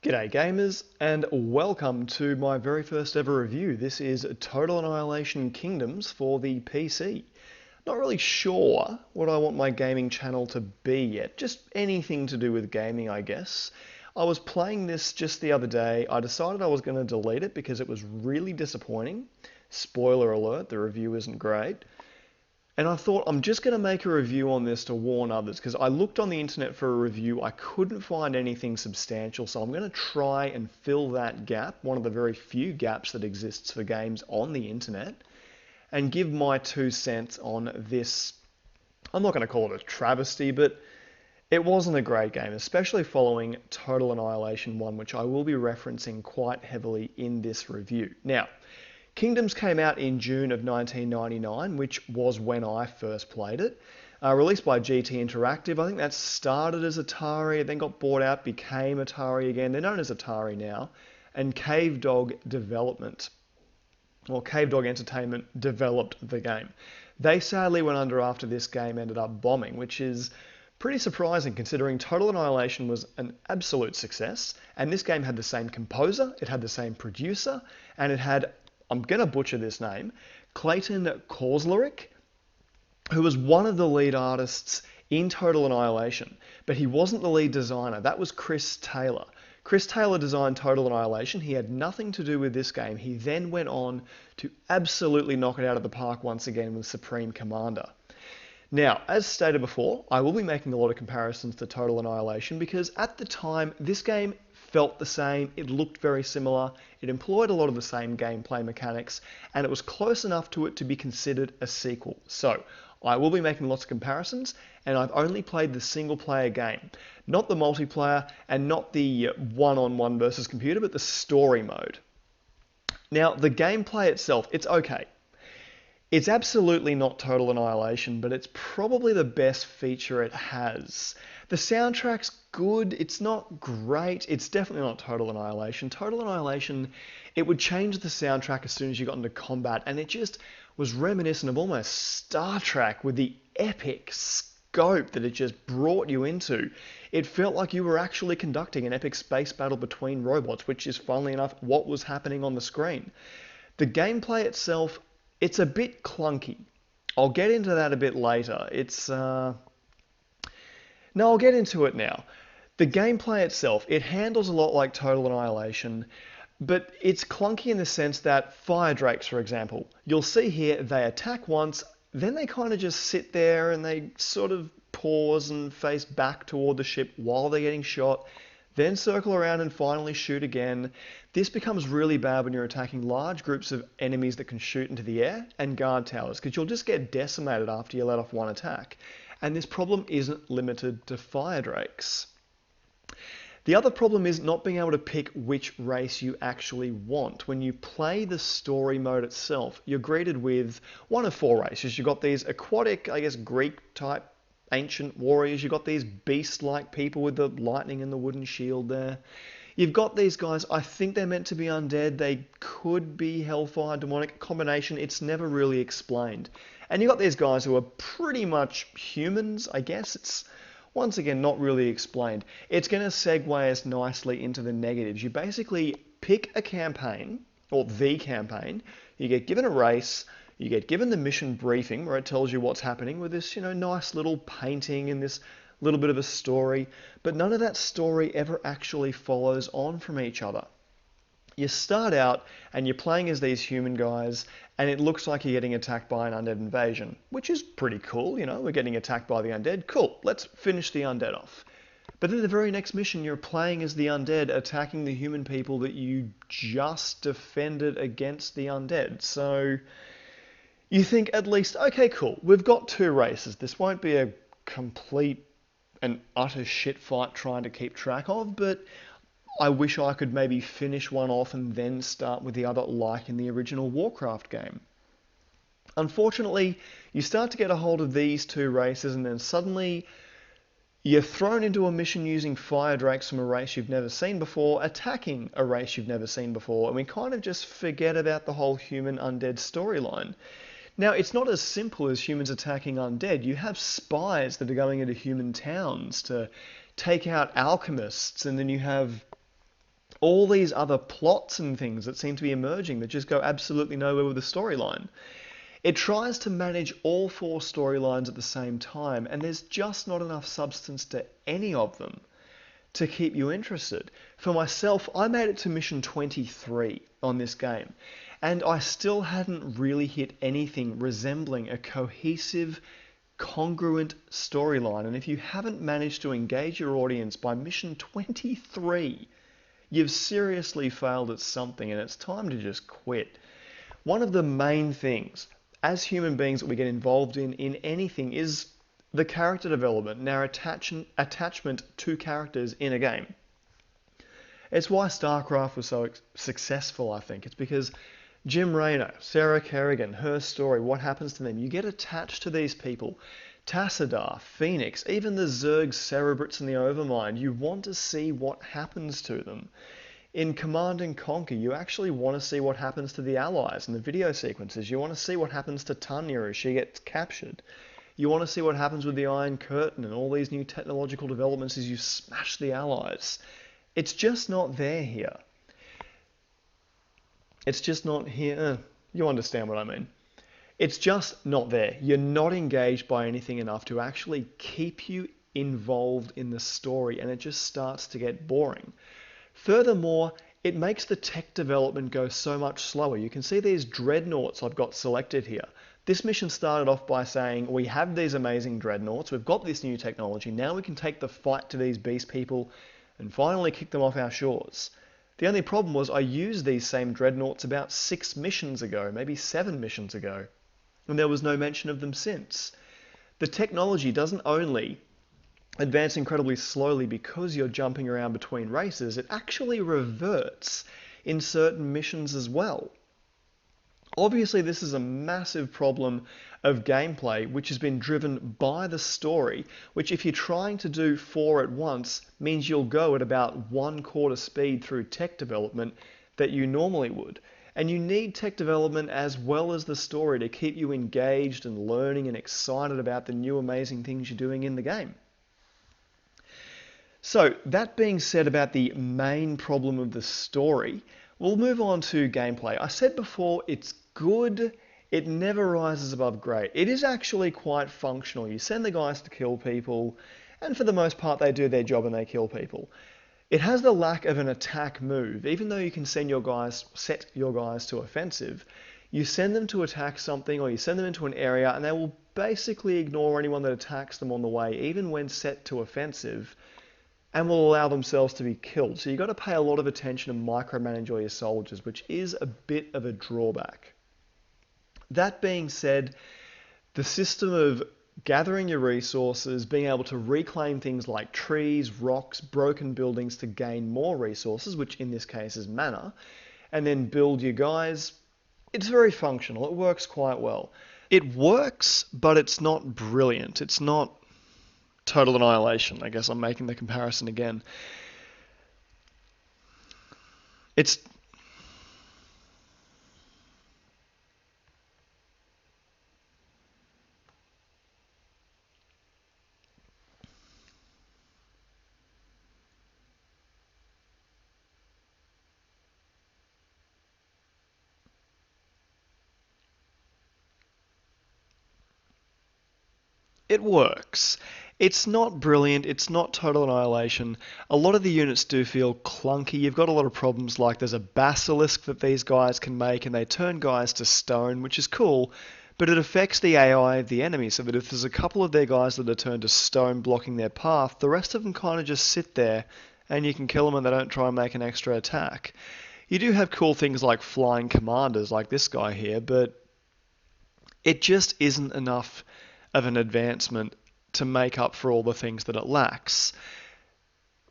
G'day gamers, and welcome to my very first ever review. This is Total Annihilation Kingdoms for the PC. Not really sure what I want my gaming channel to be yet, just anything to do with gaming, I guess. I was playing this just the other day. I decided I was going to delete it because it was really disappointing. Spoiler alert, the review isn't great. And I thought I'm just going to make a review on this to warn others because I looked on the internet for a review. I couldn't find anything substantial, so I'm going to try and fill that gap, one of the very few gaps that exists for games on the internet, and give my 2 cents on this. I'm not going to call it a travesty, but it wasn't a great game, especially following Total Annihilation 1, which I will be referencing quite heavily in this review. Now, Kingdoms came out in June of 1999, which was when I first played it. Released by GT Interactive. I think that started as Atari, then got bought out, became Atari again. They're known as Atari now. And Cave Dog Entertainment developed the game. They sadly went under after this game ended up bombing, which is pretty surprising considering Total Annihilation was an absolute success. And this game had the same composer, it had the same producer, and it had, I'm going to butcher this name, Clayton Korslerik, who was one of the lead artists in Total Annihilation, but he wasn't the lead designer. That was Chris Taylor. Chris Taylor designed Total Annihilation. He had nothing to do with this game. He then went on to absolutely knock it out of the park once again with Supreme Commander. Now, as stated before, I will be making a lot of comparisons to Total Annihilation because at the time, this game felt the same, it looked very similar, it employed a lot of the same gameplay mechanics, and it was close enough to it to be considered a sequel. So, I will be making lots of comparisons, and I've only played the single-player game. Not the multiplayer, and not the one-on-one versus computer, but the story mode. Now, the gameplay itself, it's okay. It's absolutely not Total Annihilation, but it's probably the best feature it has. The soundtrack's good, it's not great, it's definitely not Total Annihilation. Total Annihilation, it would change the soundtrack as soon as you got into combat, and it just was reminiscent of almost Star Trek with the epic scope that it just brought you into. It felt like you were actually conducting an epic space battle between robots, which is, funnily enough, what was happening on the screen. The gameplay itself, it's a bit clunky. I'll get into that a bit later. No, I'll get into it now. The gameplay itself, it handles a lot like Total Annihilation, but it's clunky in the sense that fire drakes, for example, you'll see here they attack once, then they kind of just sit there and they sort of pause and face back toward the ship while they're getting shot, then circle around and finally shoot again. This becomes really bad when you're attacking large groups of enemies that can shoot into the air and guard towers, because you'll just get decimated after you let off one attack. And this problem isn't limited to fire drakes. The other problem is not being able to pick which race you actually want. When you play the story mode itself, you're greeted with one of four races. You've got these aquatic, I guess, Greek-type ancient warriors. You've got these beast-like people with the lightning and the wooden shield there. You've got these guys, I think they're meant to be undead. They could be hellfire, demonic combination. It's never really explained. And you've got these guys who are pretty much humans, I guess. It's, once again, not really explained. It's going to segue us nicely into the negatives. You basically pick a campaign, or the campaign. You get given a race. You get given the mission briefing where it tells you what's happening with this, nice little painting and this little bit of a story, but none of that story ever actually follows on from each other. You start out and you're playing as these human guys and it looks like you're getting attacked by an undead invasion, which is pretty cool, we're getting attacked by the undead, cool, let's finish the undead off. But then the very next mission you're playing as the undead attacking the human people that you just defended against the undead, so you think at least, okay, cool, we've got two races, this won't be a complete and utter shit fight trying to keep track of, but I wish I could maybe finish one off and then start with the other like in the original Warcraft game. Unfortunately, you start to get a hold of these two races and then suddenly you're thrown into a mission using fire drakes from a race you've never seen before, attacking a race you've never seen before, and we kind of just forget about the whole human undead storyline. Now, it's not as simple as humans attacking undead. You have spies that are going into human towns to take out alchemists, and then you have all these other plots and things that seem to be emerging that just go absolutely nowhere with the storyline. It tries to manage all four storylines at the same time, and there's just not enough substance to any of them to keep you interested. For myself, I made it to mission 23 on this game, and I still hadn't really hit anything resembling a cohesive, congruent storyline. And if you haven't managed to engage your audience by mission 23, you've seriously failed at something, and it's time to just quit. One of the main things as human beings that we get involved in anything is the character development and our attachment to characters in a game. It's why StarCraft was so successful, I think. It's because Jim Raynor, Sarah Kerrigan, her story, what happens to them. You get attached to these people. Tassadar, Phoenix, even the Zerg Cerebrits and the Overmind. You want to see what happens to them. In Command and Conquer, you actually want to see what happens to the allies in the video sequences. You want to see what happens to Tanya as she gets captured. You want to see what happens with the Iron Curtain and all these new technological developments as you smash the allies. It's just not there here. It's just not here. You understand what I mean. It's just not there. You're not engaged by anything enough to actually keep you involved in the story, and it just starts to get boring. Furthermore, it makes the tech development go so much slower. You can see these dreadnoughts I've got selected here. This mission started off by saying, we have these amazing dreadnoughts, we've got this new technology, now we can take the fight to these beast people and finally kick them off our shores. The only problem was I used these same dreadnoughts about 6 missions ago, maybe 7 missions ago, and there was no mention of them since. The technology doesn't only advance incredibly slowly because you're jumping around between races, it actually reverts in certain missions as well. Obviously, this is a massive problem of gameplay which has been driven by the story, which if you're trying to do 4 at once means you'll go at about 1/4 speed through tech development that you normally would. And you need tech development as well as the story to keep you engaged and learning and excited about the new amazing things you're doing in the game. So, that being said about the main problem of the story, we'll move on to gameplay. I said before, it's good, it never rises above great. It is actually quite functional. You send the guys to kill people, and for the most part they do their job and they kill people. It has the lack of an attack move. Even though you can set your guys to offensive, you send them to attack something or you send them into an area and they will basically ignore anyone that attacks them on the way, even when set to offensive, and will allow themselves to be killed. So you've got to pay a lot of attention and micromanage all your soldiers, which is a bit of a drawback. That being said, the system of gathering your resources, being able to reclaim things like trees, rocks, broken buildings to gain more resources, which in this case is mana, and then build your guys, it's very functional. It works quite well. It works, but it's not brilliant. It's not total Annihilation. I guess I'm making the comparison again. It works. It's not brilliant, it's not total annihilation. A lot of the units do feel clunky. You've got a lot of problems like there's a basilisk that these guys can make and they turn guys to stone, which is cool, but it affects the AI of the enemy so that if there's a couple of their guys that are turned to stone blocking their path, the rest of them kind of just sit there and you can kill them and they don't try and make an extra attack. You do have cool things like flying commanders like this guy here, but it just isn't enough of an advancement to make up for all the things that it lacks.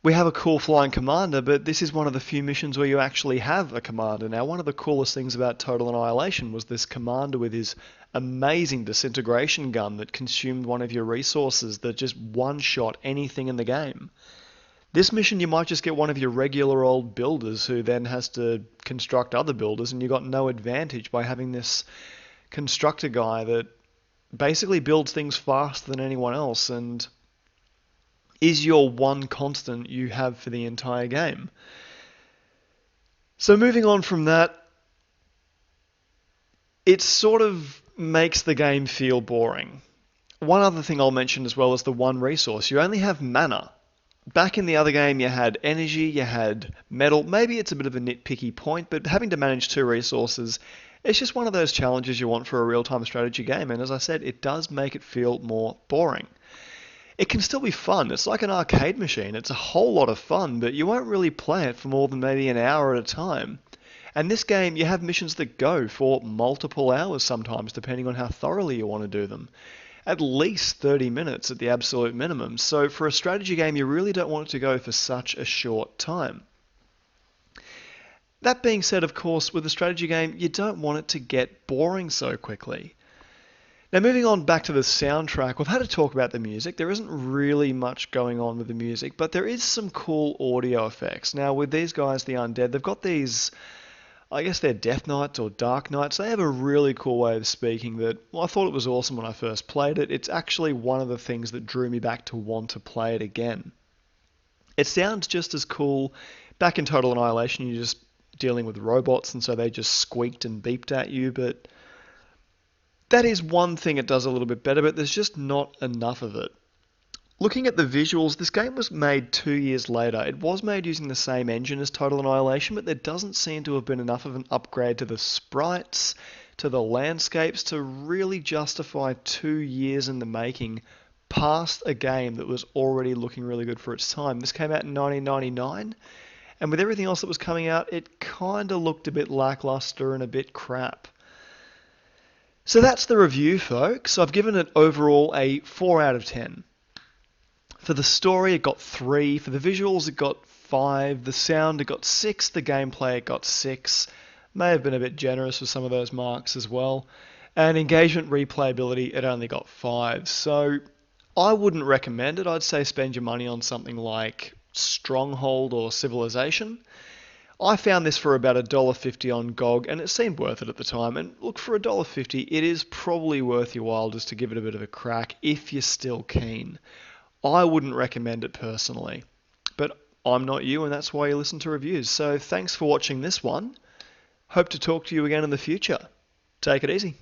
We have a cool flying commander, but this is one of the few missions where you actually have a commander. Now, one of the coolest things about Total Annihilation was this commander with his amazing disintegration gun that consumed one of your resources that just one-shot anything in the game. This mission, you might just get one of your regular old builders who then has to construct other builders, and you got no advantage by having this constructor guy that basically builds things faster than anyone else and is your one constant you have for the entire game. So moving on from that, it sort of makes the game feel boring. One other thing I'll mention as well is the one resource. You only have mana. Back in the other game, you had energy, you had metal. Maybe it's a bit of a nitpicky point, but having to manage two resources, it's just one of those challenges you want for a real-time strategy game. And as I said, it does make it feel more boring. It can still be fun. It's like an arcade machine. It's a whole lot of fun, but you won't really play it for more than maybe an hour at a time. And this game, you have missions that go for multiple hours sometimes, depending on how thoroughly you want to do them. At least 30 minutes at the absolute minimum. So for a strategy game, you really don't want it to go for such a short time. That being said, of course, with a strategy game, you don't want it to get boring so quickly. Now, moving on back to the soundtrack, we've had to talk about the music. There isn't really much going on with the music, but there is some cool audio effects. Now, with these guys, the Undead, they've got these, I guess they're Death Knights or Dark Knights. They have a really cool way of speaking that, well, I thought it was awesome when I first played it. It's actually one of the things that drew me back to want to play it again. It sounds just as cool. Back in Total Annihilation, you're just dealing with robots, and so they just squeaked and beeped at you, but that is one thing it does a little bit better, but there's just not enough of it. Looking at the visuals, this game was made 2 years later. It was made using the same engine as Total Annihilation, but there doesn't seem to have been enough of an upgrade to the sprites, to the landscapes, to really justify 2 years in the making past a game that was already looking really good for its time. This came out in 1999, and with everything else that was coming out, it kind of looked a bit lackluster and a bit crap. So that's the review, folks. I've given it overall a 4 out of 10. For the story, it got 3. For the visuals, it got 5. The sound, it got 6. The gameplay, it got 6. May have been a bit generous with some of those marks as well. And engagement replayability, it only got 5. So I wouldn't recommend it. I'd say spend your money on something like Stronghold or Civilization. I found this for about $1.50 on GOG, and it seemed worth it at the time. And look, for $1.50, it is probably worth your while just to give it a bit of a crack if you're still keen. I wouldn't recommend it personally, but I'm not you, and that's why you listen to reviews. So thanks for watching this one. Hope to talk to you again in the future. Take it easy.